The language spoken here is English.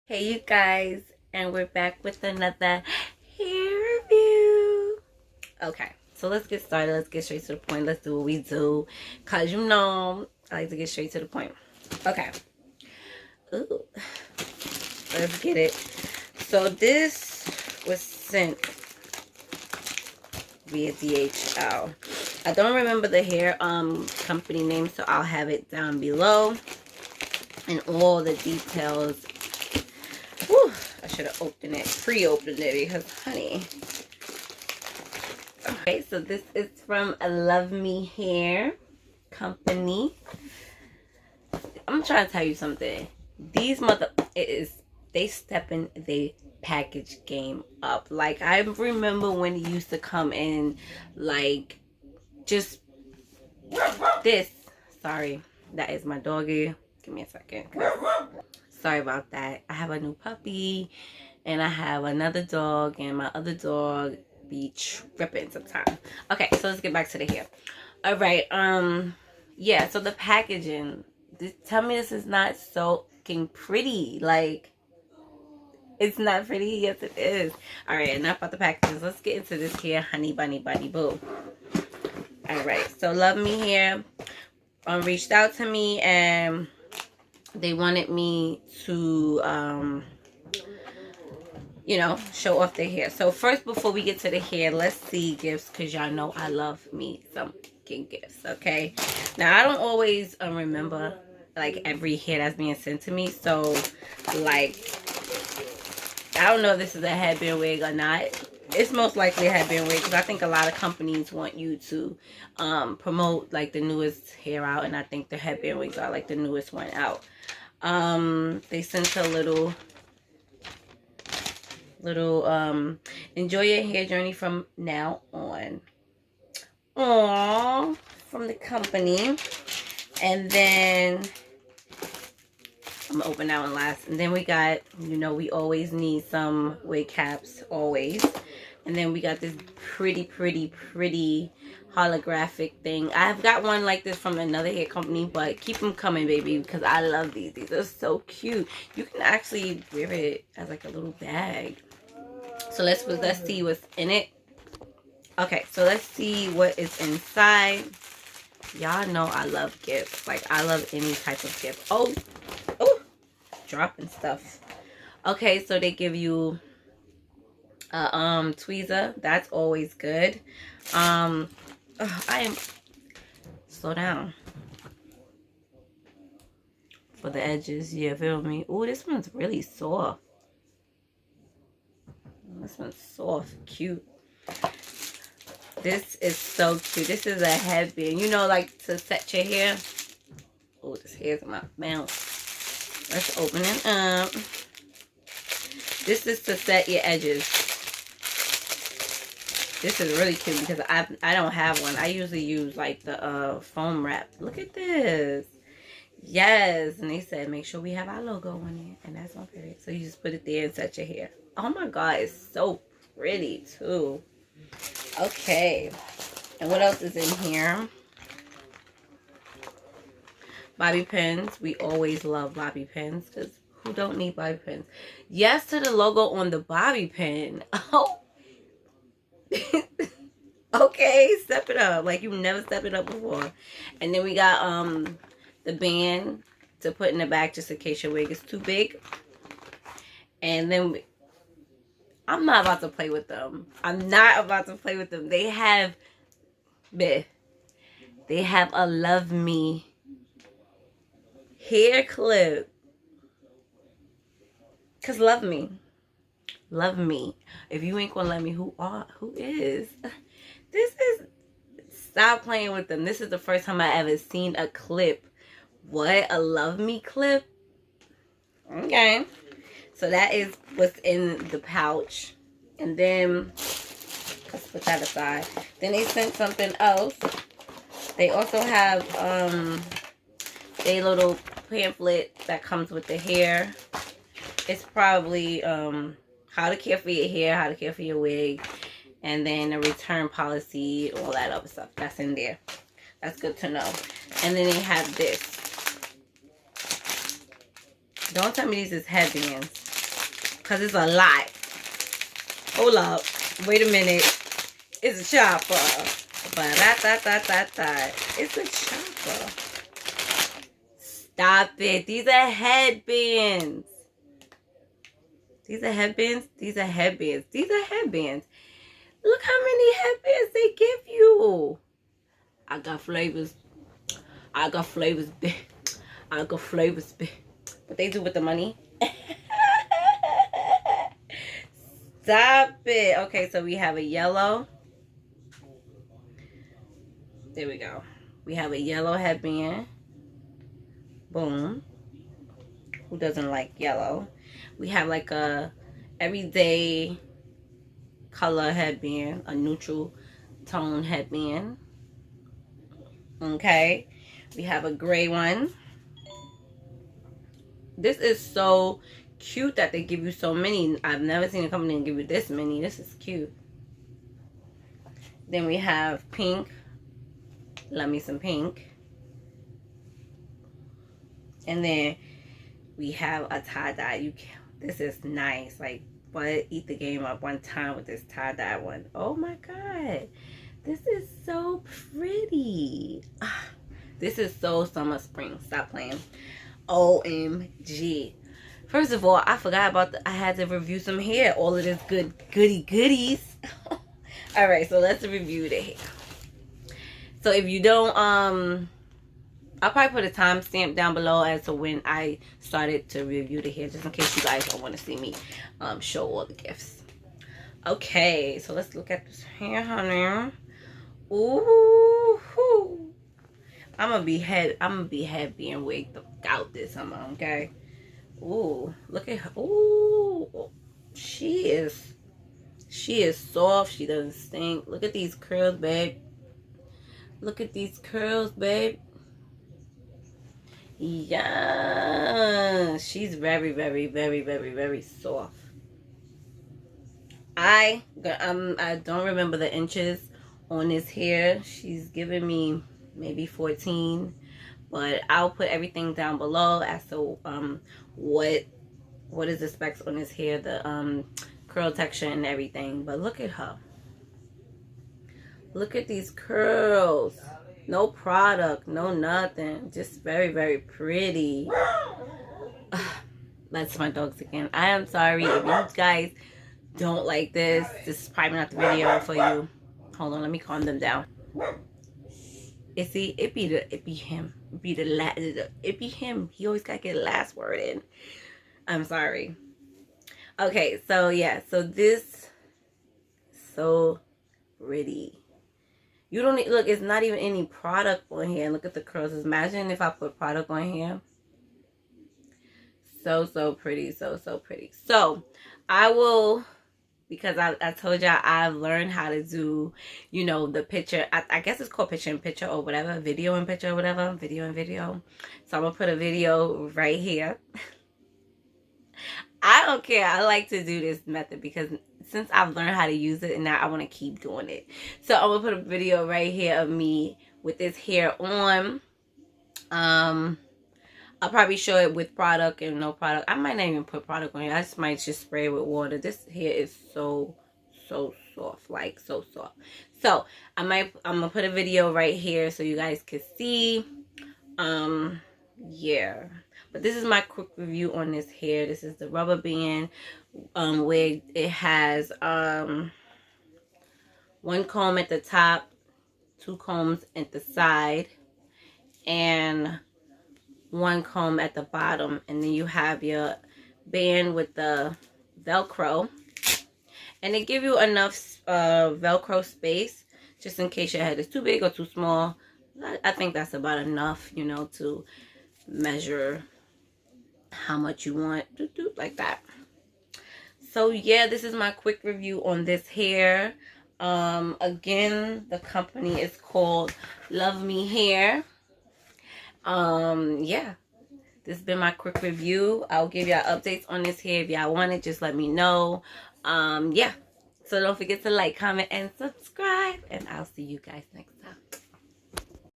Hey you guys, and we're back with another hair review. Okay, so let's get started. Let's get straight to the point. Let's do what we do, cause you know I like to get straight to the point. Okay. Ooh. Let's get it. So this was sent via DHL. I don't remember the hair company name, so I'll have it down below and all the details. Whew, I should have opened it, pre-opened it, because honey. Okay, so this is from a Luvmehair company. I'm trying to tell you something. These they stepping the package game up. Like, I remember when it used to come in like just this. Sorry, that is my doggy. Give me a second. Sorry about that. I have a new puppy and I have another dog, and my other dog be tripping sometimes. Okay, so let's get back to the hair. All right, yeah, so the packaging, tell me this is not so pretty. Like, it's not pretty. Yes it is. All right, enough about the packages. Let's get into this hair, honey bunny bunny boo. All right, so Luvmehair reached out to me, and they wanted me to you know, show off their hair. So first, before we get to the hair, let's see gifts, because y'all know I love me some gifts. Okay, now I don't always remember like every hair that's being sent to me, so like I don't know if this is a headband wig or not. It's most likely a headband wig, because I think a lot of companies want you to promote like the newest hair out, and I think the headband wigs are like the newest one out. They sent a little enjoy your hair journey from now on. Aww, from the company. And then I'm gonna open that one last. And then we got, you know, we always need some wig caps, always. And then we got this pretty holographic thing. I've got one like this from another hair company, but keep them coming, baby, because I love these. These are so cute. You can actually wear it as like a little bag. So let's see what's in it. Okay, so let's see what is inside. Y'all know I love gifts. Like, I love any type of gift. Oh, dropping stuff. Okay, so they give you a tweezer. That's always good. I am slow down for the edges. Yeah, feel me? Oh, this one's really soft. This one's soft, cute. This is so cute. This is a headband. You know, like to set your hair. Oh, this hair's in my mouth. Let's open it up. This is to set your edges. This is really cute because I don't have one. I usually use like the foam wrap. Look at this. Yes, and they said make sure we have our logo on it, and that's my favorite. So you just put it there and set your hair. Oh my god, it's so pretty too. Okay, and what else is in here? Bobby pins. We always love bobby pins, because who don't need bobby pins? Yes to the logo on the bobby pin. Oh. Okay, step it up like you never stepped it up before. And then we got the band to put in the back, just in case your wig is too big. And then I'm not about to play with them. I'm not about to play with them. They have a LuvMe hair clip. Cause love me. If you ain't gonna let me, who is? This is, stop playing with them. This is the first time I ever seen a clip. What? A LuvMe clip? Okay. So that is what's in the pouch. And then, let's put that aside. Then they sent something else. They also have a little pamphlet that comes with the hair. It's probably how to care for your hair, how to care for your wig, and then a return policy, all that other stuff. That's in there. That's good to know. And then they have this. Don't tell me these is headbands. because it's a lot. Hold up. Wait a minute. It's a chopper. Ba-da-da-da-da-da. It's a chopper. Stop it. These are headbands. These are headbands. These are headbands. These are headbands. Look how many headbands they give you. I got flavors. I got flavors, bitch. I got flavors, bitch. What they do with the money? Stop it. Okay, so we have a yellow. There we go. We have a yellow headband. Boom. Who doesn't like yellow? We have like a everyday color headband, a neutral tone headband. Okay. We have a gray one. This is so cute that they give you so many. I've never seen a company give you this many. This is cute. Then we have pink. Love me some pink. And then we have a tie-dye. This is nice. Like, but eat the game up one time with this tie-dye one. Oh my god. This is so pretty. This is so summer spring. Stop playing. OMG. First of all, I forgot about I had to review some hair. All of this goodies. Alright, so let's review the hair. So if you don't, I'll probably put a timestamp down below as to when I started to review the hair, just in case you guys don't want to see me show all the gifts. Okay, so let's look at this hair, honey. Ooh, I'm gonna be head being wigged out this summer, okay? Ooh, look at her. Ooh, she is soft. She doesn't stink. Look at these curls, babe. Look at these curls, babe. Yeah, she's very, very, very, very, very soft. I don't remember the inches on this hair. She's giving me maybe 14, but I'll put everything down below as to what is the specs on this hair, the curl texture and everything. But look at her. Look at these curls. No product, no nothing. Just very, very pretty. That's my dogs again. I am sorry if you guys don't like this. This is probably not the video for you. Hold on, let me calm them down. It be him. It be him. He always gotta get the last word in. I'm sorry. Okay, so yeah, so this so pretty. You don't need, look, it's not even any product on here. Look at the curls. Imagine if I put product on here. So pretty. So pretty. So I will, because I told y'all I've learned how to do, you know, the picture. I guess it's called picture in picture or whatever. Video in picture or whatever. Video in video. So I'm going to put a video right here. I don't care. I like to do this method because since I've learned how to use it and now I want to keep doing it. So I'm going to put a video right here of me with this hair on. I'll probably show it with product and no product. I might not even put product on here. I just might just spray it with water. This hair is so soft. Like, so soft. So I'm going to put a video right here so you guys can see. Yeah. But this is my quick review on this hair. This is the rubber band wig. It has one comb at the top, 2 combs at the side, and 1 comb at the bottom. And then you have your band with the Velcro. And they give you enough Velcro space just in case your head is too big or too small. I think that's about enough, you know, to measure how much you want to do, like that. So yeah, this is my quick review on this hair. Again, the company is called LuvMehair. Yeah, this has been my quick review. I'll give y'all updates on this hair. If y'all want it, just let me know. Yeah, so don't forget to like, comment, and subscribe, and I'll see you guys next time.